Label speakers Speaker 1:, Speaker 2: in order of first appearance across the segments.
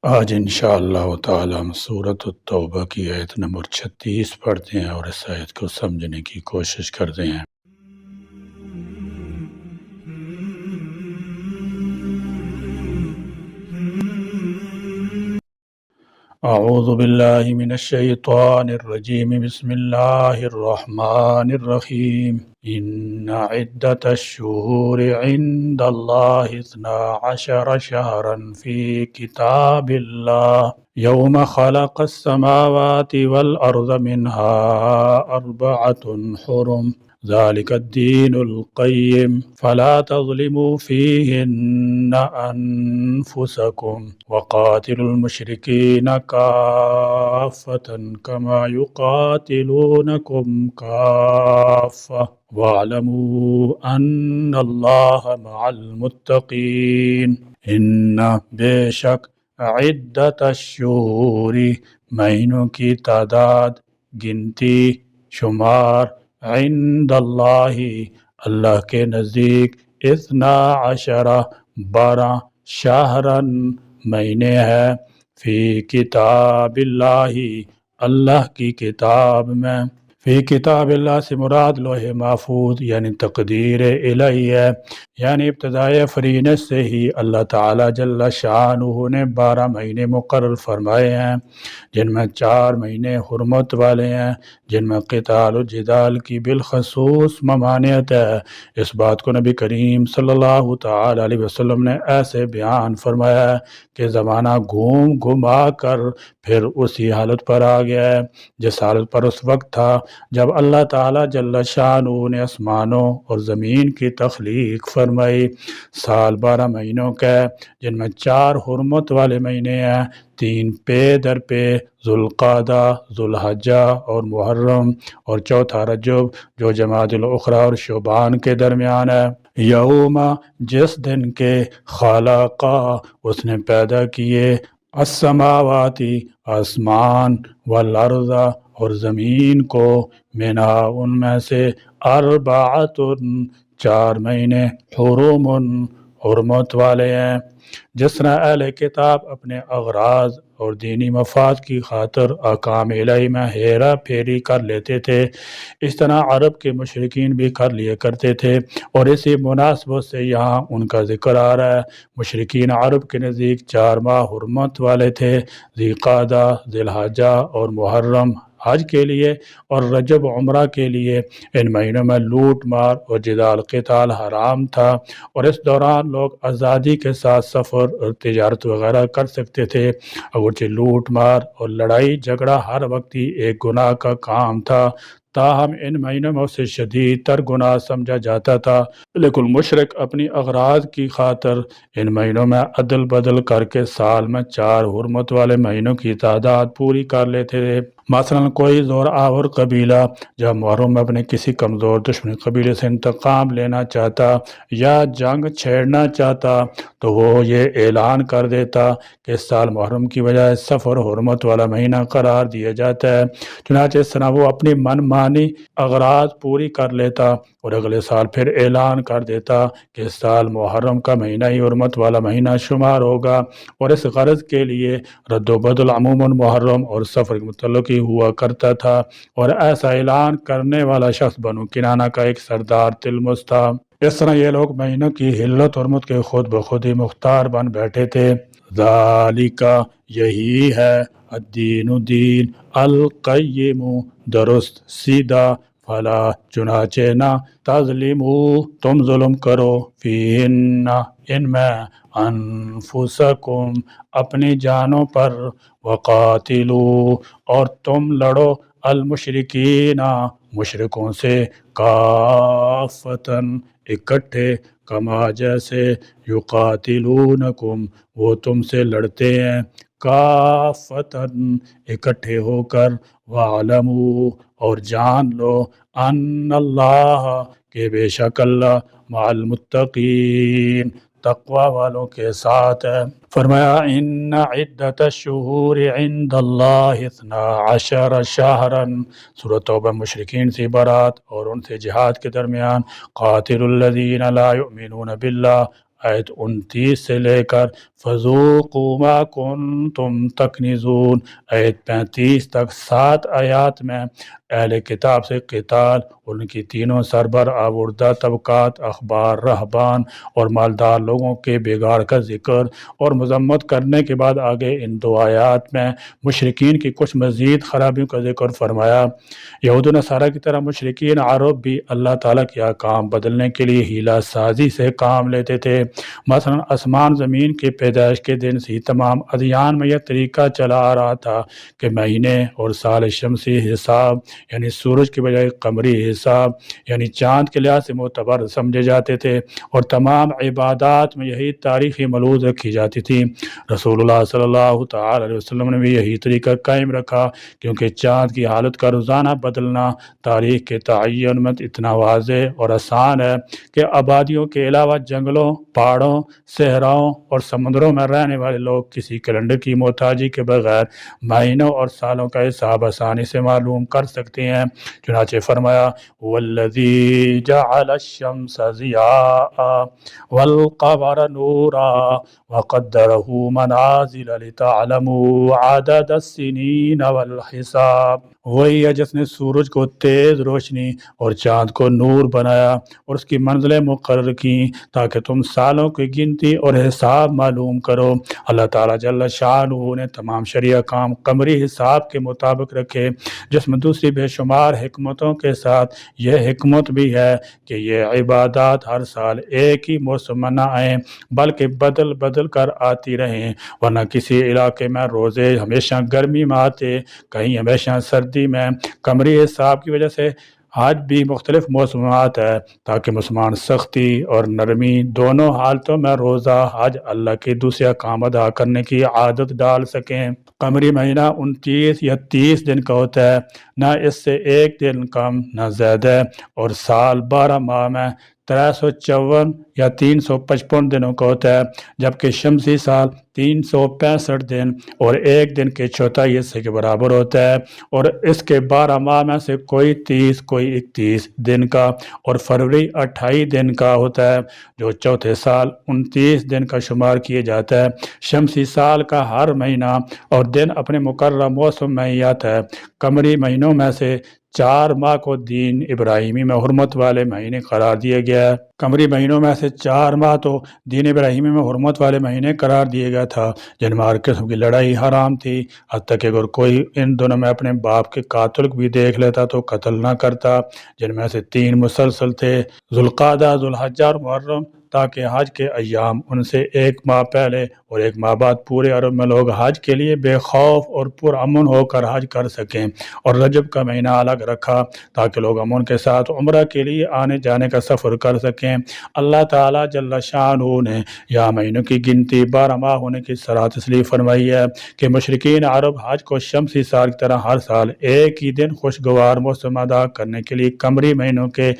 Speaker 1: آج انشاءاللہ تعالی ہم سورۃ التوبہ کی آیت نمبر 36 پڑھتے ہیں اور اس آیت کو سمجھنے کی کوشش کرتے ہیں۔ اعوذ باللہ من الشیطان الرجیم، بسم اللہ الرحمن الرحیم۔ ان عدت الشہور عند اللہ 12 شہرا فی کتاب اللہ یوم خلق السماوات والارض منها 4 حرم ذلك الدين القيم فلا تظلموا فيهن أنفسكم وقاتلوا المشركين كافة كما يقاتلونكم كافة واعلموا أن الله مع المتقين إن بشك عدت الشهور مہینوں کی تعداد، گنتی، شمار، عند اللہ اللہ کے نزدیک 12 شہرن مہینے ہے، فی کتاب اللہ اللہ کی کتاب میں۔ فی کتاب اللہ سے مراد لوح محفوظ یعنی تقدیر الہی ہے، یعنی ابتدائے فرینت سے ہی اللہ تعالی جل شانہ نے 12 مہینے مقرر فرمائے ہیں، جن میں 4 مہینے حرمت والے ہیں، جن میں قتال و جدال کی بالخصوص ممانعت ہے۔ اس بات کو نبی کریم صلی اللہ تعالی علیہ وسلم نے ایسے بیان فرمایا ہے کہ زمانہ گھوم گھما کر پھر اسی حالت پر آ گیا ہے جس حالت پر اس وقت تھا جب اللہ تعالی جل شانہ نے آسمانوں اور زمین کی تخلیق فرمائی۔ سال 12 مہینوں کا ہے، جن میں 4 حرمت والے مہینے ہیں، 3 پے در پے، ذوالقعدہ، ذوالحجہ اور محرم، اور چوتھا رجب جو جمادی الاخری اور شعبان کے درمیان ہے۔ یوم جس دن کے خلقہ اس نے پیدا کیے، السماواتی آسمان، والارض اور زمین کو، منہا ان میں سے، 4 مہینے، حرم حرمت والے ہیں۔ جس طرح اہل کتاب اپنے اغراض اور دینی مفاد کی خاطر احکام الہی میں ہیرا پھیری کر لیتے تھے، اس طرح عرب کے مشرکین بھی کر لیا کرتے تھے، اور اسی مناسبت سے یہاں ان کا ذکر آ رہا ہے۔ مشرکین عرب کے نزدیک 4 ماہ حرمت والے تھے، ذی قعدہ، ذی الحجہ اور محرم حج کے لیے، اور رجب عمرہ کے لیے۔ ان مہینوں میں لوٹ مار اور جدال قتال حرام تھا، اور اس دوران لوگ آزادی کے ساتھ سفر اور تجارت وغیرہ کر سکتے تھے، اگرچہ لوٹ مار اور لڑائی جھگڑا ہر وقت ہی ایک گناہ کا کام تھا، تاہم ان مہینوں میں اسے شدید تر گناہ سمجھا جاتا تھا، لیکن مشرک اپنی اغراض کی خاطر ان مہینوں میں عدل بدل کر کے سال میں 4 حرمت والے مہینوں کی تعداد پوری کر لیتے تھے۔ مثلا کوئی زور آور قبیلہ جب محرم میں اپنے کسی کمزور دشمن قبیلے سے انتقام لینا چاہتا یا جنگ چھیڑنا چاہتا تو وہ یہ اعلان کر دیتا کہ اس سال محرم کی بجائے صفر حرمت والا مہینہ قرار دیا جاتا ہے، چنانچہ اس طرح وہ اپنی من مانی اغراض پوری کر لیتا، اور اگلے سال پھر اعلان کر دیتا کہ اس سال محرم کا مہینہ ہی حرمت والا مہینہ شمار ہوگا، اور اس غرض کے لیے رد و بدل عموماً محرم اور صفر کے متعلق ہی ہوا کرتا تھا، اور ایسا اعلان کرنے والا شخص بنو کنانہ کا ایک سردار تلمس تھا۔ اس طرح یہ لوگ مہینوں کی حلت حرمت کے خود بخود ہی مختار بن بیٹھے تھے۔ ذالک یہی ہے، الدین دین، القیم درست سیدھا، فلا چنانچہ نہ، تظلموا تم ظلم کرو، فیہن ان میں، انفسکم اپنی جانوں پر، وقاتلوا اور تم لڑو، المشرکین مشرکوں سے، کافتن اکٹھے، کما جیسے، یقاتلونکم وہ تم سے لڑتے ہیں، کافتن اکٹھے ہو کر، وَاعْلَمُوا اور جان لو، ان اللہ کہ بے شک اللہ، مع المتقین تقوی والوں کے ساتھ ہے۔ فرمایا ان عدت الشہور عند اللہ 12 شہرا، سورۃ توبہ مشرکین سے برات اور ان سے جہاد کے درمیان، قاتل الذین لا یؤمنون باللہ آیت 29 سے لے کر فذوقوا ما کنتم تکنزون۔ آیت 35 تک 7 آیات میں اہل کتاب سے قتال اور ان کی تینوں سربر آوردہ طبقات اخبار، رہبان اور مالدار لوگوں کے بگاڑ کا ذکر اور مذمت کرنے کے بعد آگے ان 2 آیات میں مشرکین کی کچھ مزید خرابیوں کا ذکر فرمایا۔ یہود و نصارہ کی طرح مشرکین عرب بھی اللہ تعالیٰ کے احکام بدلنے کے لیے ہیلہ سازی سے کام لیتے تھے۔ مثلا آسمان زمین کی پیدائش کے دن سے ہی تمام ادیان میں یہ طریقہ چلا آ رہا تھا کہ مہینے اور سال شمسی حساب یعنی سورج کے بجائے قمری حساب یعنی چاند کے لحاظ سے معتبر سمجھے جاتے تھے، اور تمام عبادات میں یہی تاریخی ملحوظ رکھی جاتی تھی۔ رسول اللہ صلی اللہ تعالی علیہ وسلم نے بھی یہی طریقہ قائم رکھا، کیونکہ چاند کی حالت کا روزانہ بدلنا تاریخ کے تعین میں اتنا واضح اور آسان ہے کہ آبادیوں کے علاوہ جنگلوں، پہاڑوں، صحراؤں اور سمندروں میں رہنے والے لوگ کسی کیلنڈر کی محتاجی کے بغیر مہینوں اور سالوں کا حساب آسانی سے معلوم کر سکتے ہیں۔ چنانچہ فرمایا والذی جعل الشمس ضیاء والقمر نورا وقدرہ منازل لتعلموا عدد السنین والحساب۔ وہی ہے جس نے سورج کو تیز روشنی اور چاند کو نور بنایا اور اس کی منزلیں مقرر کی تاکہ تم سالوں کی گنتی اور حساب معلوم کرو۔ اللہ تعالیٰ جل شانہ نے تمام شرعی کام قمری حساب کے مطابق رکھے، جس میں دوسری بے شمار حکمتوں کے ساتھ یہ حکمت بھی ہے کہ یہ عبادات ہر سال ایک ہی موسم میں نہ آئیں بلکہ بدل بدل کر آتی رہیں، ورنہ کسی علاقے میں روزے ہمیشہ گرمی میں آتے، کہیں ہمیشہ سردی میں۔ قمری حساب کی وجہ سے آج بھی مختلف موسمات ہے تاکہ مسلمان سختی اور نرمی دونوں حالتوں میں روزہ حج اللہ کے دوسرے احکام ادا کرنے کی عادت ڈال سکیں۔ قمری مہینہ 29 یا 30 دن کا ہوتا ہے، نہ اس سے ایک دن کم نہ زیادہ، اور سال 12 ماہ میں 354 یا 355 دنوں کا ہوتا ہے، جبکہ شمسی سال 365 دن اور ایک دن کے چوتھائی حصے کے برابر ہوتا ہے، اور اس کے 12 ماہ میں سے کوئی 30 کوئی 31 دن کا اور فروری 28 دن کا ہوتا ہے، جو چوتھے سال 29 دن کا شمار کیے جاتا ہے۔ شمسی سال کا ہر مہینہ اور دن اپنے مقررہ موسم میں ہی آتا ہے۔ قمری مہینوں میں سے 4 ماہ کو دین ابراہیمی میں حرمت والے مہینے قرار دیا گیا ہے۔ قمری مہینوں میں سے 4 ماہ تو دین ابراہیمی میں حرمت والے مہینے قرار دیا گیا تھا، جن میں ہر قسم کی لڑائی حرام تھی، حتیٰ کہ اگر کوئی ان دنوں میں اپنے باپ کے قاتل کو بھی دیکھ لیتا تو قتل نہ کرتا، جن میں سے 3 مسلسل تھے، ذوالقعدہ، ذوالحجہ اور محرم، تاکہ حج کے ایام ان سے 1 ماہ پہلے اور 1 ماہ بعد پورے عرب میں لوگ حج کے لیے بے خوف اور پرامن ہو کر حج کر سکیں، اور رجب کا مہینہ الگ رکھا تاکہ لوگ امن کے ساتھ عمرہ کے لیے آنے جانے کا سفر کر سکیں۔ اللہ تعالیٰ جل شانہ نے یہاں مہینوں کی گنتی 12 ماہ ہونے کی صراحت اس لیے فرمائی ہے کہ مشرکین عرب حج کو شمسی سال کی طرح ہر سال ایک ہی دن خوشگوار موسم ادا کرنے کے لیے قمری مہینوں کے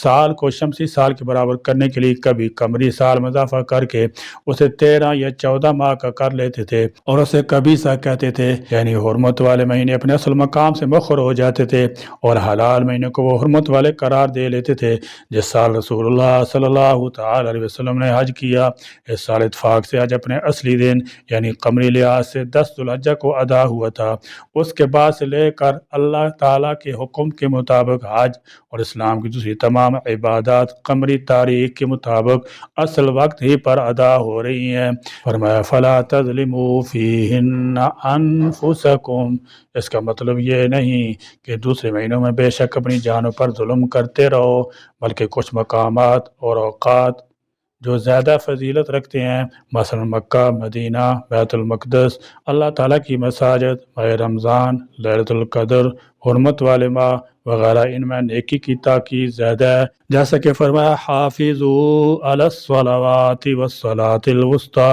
Speaker 1: سال کو شمسی سال کے برابر کرنے کے لیے کبھی قمری سال میں اضافہ کر کے اسے 13 یا 14 ماہ کا کر لیتے تھے، اور اسے کبھی سا کہتے تھے، یعنی حرمت والے مہینے اپنے اصل مقام سے مخر ہو جاتے تھے اور حلال مہینے کو وہ حرمت والے قرار دے لیتے تھے۔ جس سال رسول اللہ صلی اللہ تعالی علیہ وسلم نے حج کیا، اس سال اتفاق سے حج اپنے اصلی دن یعنی قمری لحاظ سے 10 ذوالحجہ کو ادا ہوا تھا۔ اس کے بعد سے لے کر اللہ تعالیٰ کے حکم کے مطابق حج اور اسلام کی دوسری تمام عبادات قمری تاریخ کے مطابق اصل وقت ہی پر ادا ہو رہی ہیں۔ فرمایا فَلَا تَظْلِمُوا فِيهِنَّ أَنفُسَكُمْ۔ اس کا مطلب یہ نہیں کہ دوسرے مہینوں میں بے شک اپنی جانوں پر ظلم کرتے رہو، بلکہ کچھ مقامات اور اوقات جو زیادہ فضیلت رکھتے ہیں، مثلا مکہ، مدینہ، بیت المقدس، اللہ تعالیٰ کی مساجد، ماہ رمضان، لیلۃ القدر، حرمت والے ماہ وغیرہ، ان میں نیکی کی تاکید زیادہ ہے، جیسا کہ فرمایا حافظوا علی الصلوات والصلاۃ الوسطی،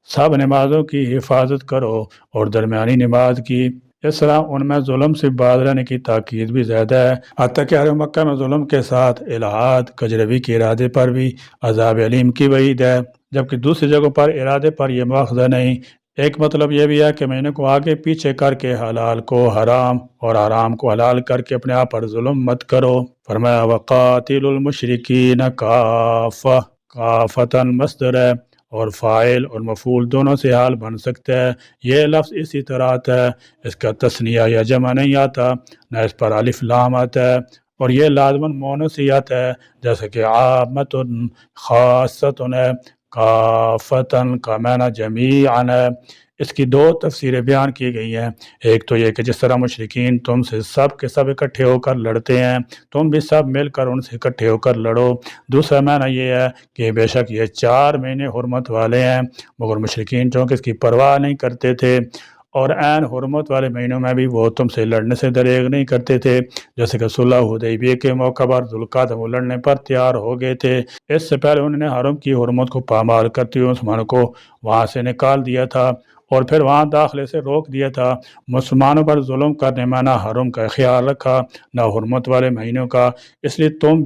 Speaker 1: سب نمازوں کی حفاظت کرو اور درمیانی نماز کی۔ اس طرح ان میں ظلم سے باز رہنے کی تاکید بھی زیادہ ہے، حتیٰ کہ حرم مکہ میں ظلم کے ساتھ الحاد، کجروی کے ارادے پر بھی عذاب علیم کی وعید ہے، جبکہ دوسری جگہوں پر ارادے پر یہ مواخذہ نہیں۔ ایک مطلب یہ بھی ہے کہ مہینے کو آگے پیچھے کر کے حلال کو حرام اور حرام کو حلال کر کے اپنے آپ پر ظلم مت کرو۔ فرمایا وقاتلوا المشرکین کافۃ، کافتاً مصدر ہے، اور فاعل اور مفعول دونوں سے حال بن سکتا ہے۔ یہ لفظ اسی طرح آتا ہے، اس کا تثنیہ یا جمع نہیں آتا، نہ اس پر الف لام آتا ہے، اور یہ لازماً مونس ہی آتا ہے، جیسے کہ عامۃ خاصۃ ہے، کافتن کا معنی جمیعاً ہے۔ اس کی دو تفسیریں بیان کی گئی ہیں۔ ایک تو یہ کہ جس طرح مشرکین تم سے سب کے سب اکٹھے ہو کر لڑتے ہیں، تم بھی سب مل کر ان سے اکٹھے ہو کر لڑو۔ دوسرا معنی یہ ہے کہ بے شک یہ 4 مہینے حرمت والے ہیں، مگر مشرکین چونکہ اس کی پرواہ نہیں کرتے تھے، اور عین حرمت والے مہینوں میں بھی وہ تم سے لڑنے سے دریغ نہیں کرتے تھے، جیسے کہ صلح حدیبیہ کے موقع پر ذوالقعدہ وہ لڑنے پر تیار ہو گئے تھے۔ اس سے پہلے انہوں نے حرم کی حرمت کو پامال کرتے ہوئے مسلمانوں کو وہاں سے نکال دیا تھا اور پھر وہاں داخلے سے روک دیا تھا۔ مسلمانوں پر ظلم کرنے میں نہ حرم کا خیال رکھا نہ حرمت والے مہینوں کا، اس لیے تم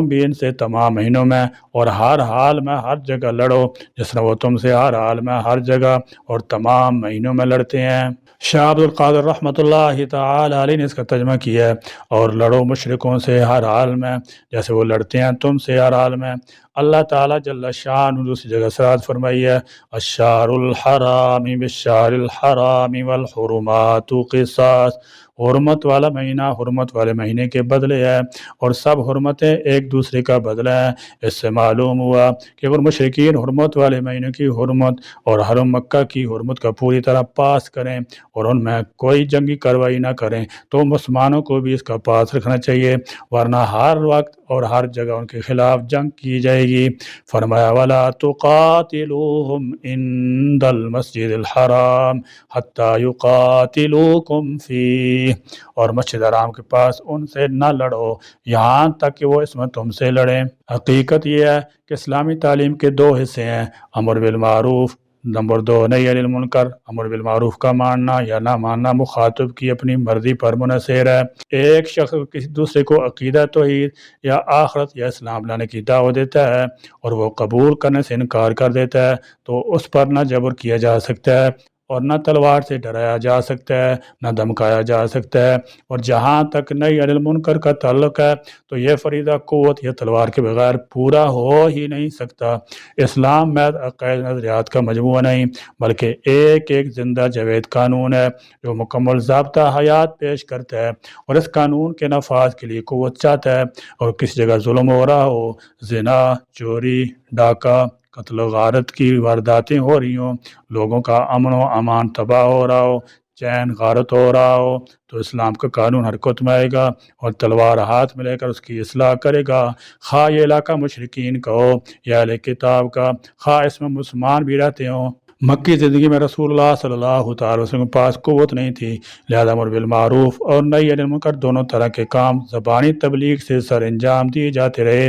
Speaker 1: بھی ان سے تمام مہینوں میں اور ہر حال میں ہر جگہ لڑو، جس طرح وہ تم سے ہر حال میں ہر جگہ اور تمام مہینوں میں لڑتے ہیں۔ شاہ عبد القادر رحمۃ اللہ تعالی علیہ نے اس کا ترجمہ کیا ہے، اور لڑو مشرکوں سے ہر حال میں جیسے وہ لڑتے ہیں تم سے ہر حال میں۔ اللہ تعالیٰ جل شان دوسری جگہ ارشاد فرمائی ہے، الشہر الحرام بالشہر الحرام والحرمات قصاص، حرمت والا مہینہ حرمت والے مہینے کے بدلے ہے، اور سب حرمتیں ایک دوسرے کا بدلہ ہے۔ اس سے معلوم ہوا کہ اگر مشرکین حرمت والے مہینوں کی حرمت اور حرم مکہ کی حرمت کا پوری طرح پاس کریں اور ان میں کوئی جنگی کارروائی نہ کریں، تو مسلمانوں کو بھی اس کا پاس رکھنا چاہیے، ورنہ ہر وقت اور ہر جگہ ان کے خلاف جنگ کی جائے گی۔ فرمایا وَلَا تُقَاتِلُوهُمْ عِندَ الْمَسْجِدِ الْحَرَامِ حَتَّى يُقَاتِلُوكُمْ فِيهِ، اور مسجد حرام کے پاس ان سے نہ لڑو یہاں تک کہ وہ اس میں تم سے لڑیں۔ حقیقت یہ ہے کہ اسلامی تعلیم کے 2 حصے ہیں، امر بالمعروف، نمبر 2 نہی عن المنکر۔ امر بالمعروف کا ماننا یا نہ ماننا مخاطب کی اپنی مرضی پر منحصر ہے۔ ایک شخص کسی دوسرے کو عقیدہ توحید یا آخرت یا اسلام لانے کی دعوت دیتا ہے اور وہ قبول کرنے سے انکار کر دیتا ہے، تو اس پر نہ جبر کیا جا سکتا ہے اور نہ تلوار سے ڈرایا جا سکتا ہے، نہ دھمکایا جا سکتا ہے۔ اور جہاں تک نہی عن المنکر کا تعلق ہے تو یہ فریضہ قوت یا تلوار کے بغیر پورا ہو ہی نہیں سکتا۔ اسلام محض عقائد نظریات کا مجموعہ نہیں، بلکہ ایک ایک زندہ جاوید قانون ہے جو مکمل ضابطہ حیات پیش کرتا ہے، اور اس قانون کے نفاذ کے لیے قوت چاہتا ہے۔ اور کسی جگہ ظلم ہو رہا ہو، زنا، چوری، ڈاکہ، قتل و غارت کی وارداتیں ہو رہی ہوں، لوگوں کا امن و امان تباہ ہو رہا ہو، چین غارت ہو رہا ہو، تو اسلام کا قانون حرکت میں آئے گا اور تلوار ہاتھ میں لے کر اس کی اصلاح کرے گا، خواہ یہ علاقہ مشرکین کا ہو یا اہل کتاب کا، خواہ اس میں مسلمان بھی رہتے ہوں۔ مکی زندگی میں رسول اللہ صلی اللہ تعالی وسلم کے پاس قوت نہیں تھی، لہذا امر بالمعروف اور نہی عن المنکر دونوں طرح کے کام زبانی تبلیغ سے سر انجام دیے جاتے رہے۔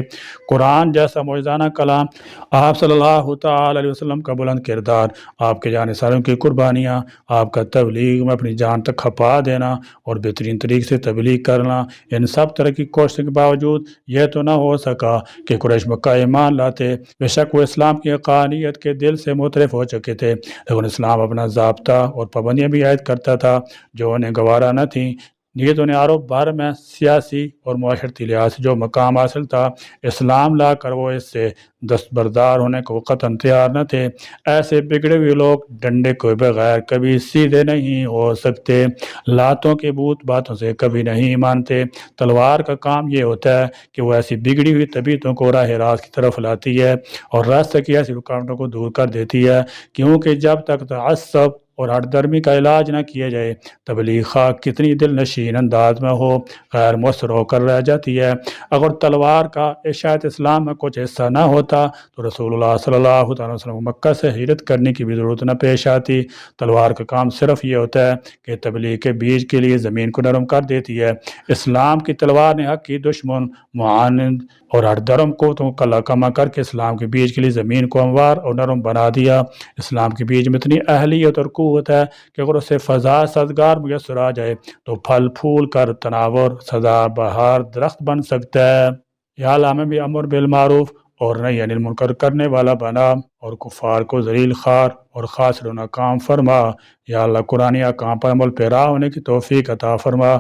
Speaker 1: قرآن جیسا معجزانہ کلام، آپ صلی اللہ تعالی علیہ وسلم کا بلند کردار، آپ کے جانثاروں کی قربانیاں، آپ کا تبلیغ میں اپنی جان تک کھپا دینا اور بہترین طریقے سے تبلیغ کرنا، ان سب طرح کی کوششوں کے باوجود یہ تو نہ ہو سکا کہ قریش مکہ ایمان لاتے۔ بے شک وہ اسلام کی حقانیت کے دل سے معترف ہو چکے تھے، لیکن اسلام اپنا ضابطہ اور پابندیاں بھی عائد کرتا تھا جو انہیں گوارا نہ تھیں۔ نیز انہیں عرب بھر میں سیاسی اور معاشرتی لحاظ سے جو مقام حاصل تھا، اسلام لا کر وہ اس سے دستبردار ہونے کو قطعاً تیار نہ تھے۔ ایسے بگڑے ہوئے لوگ ڈنڈے کے بغیر کبھی سیدھے نہیں ہو سکتے، لاتوں کے بت باتوں سے کبھی نہیں مانتے۔ تلوار کا کام یہ ہوتا ہے کہ وہ ایسی بگڑی ہوئی طبیعتوں کو راہ راست کی طرف لاتی ہے اور راستے کی ایسی رکاوٹوں کو دور کر دیتی ہے، کیونکہ جب تک تعصب اور ہٹ درمی کا علاج نہ کیا جائے، تبلیغ خواہ کتنی دل نشین انداز میں ہو، غیر مؤثر ہو کر رہ جاتی ہے۔ اگر تلوار کا اشاعت اسلام میں کچھ حصہ نہ ہوتا تو رسول اللہ صلی اللہ علیہ وسلم کو مکہ سے ہجرت کرنے کی بھی ضرورت نہ پیش آتی۔ تلوار کا کام صرف یہ ہوتا ہے کہ تبلیغ کے بیج کے لیے زمین کو نرم کر دیتی ہے۔ اسلام کی تلوار نے حق کی دشمن، معاند اور ہر درم کو تو کلا کما کر کے اسلام کے بیج کے لیے زمین کو ہموار اور نرم بنا دیا۔ اسلام کے بیج میں اتنی اہلیت اور قوت ہے کہ اگر اسے فضا سازگار میسر آ جائے تو پھل پھول کر تناور سدا بہار درخت بن سکتا ہے۔ یا اللہ ہمیں بھی امر بالمعروف اور نہی عن المنکر کرنے والا بنا اور کفار کو ذلیل خوار اور خاسر و ناکام فرما۔ یا اللہ قرآن احکام پر عمل پیرا ہونے کی توفیق عطا فرما۔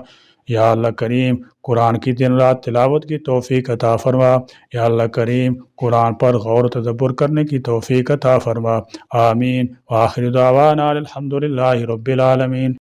Speaker 1: یا اللہ کریم قرآن کی دن رات تلاوت کی توفیق عطا فرما۔ یا اللہ کریم قرآن پر غور و تدبر کرنے کی توفیق عطا فرما۔ آمین۔ وآخر دعوانا الحمدللہ رب العالمین۔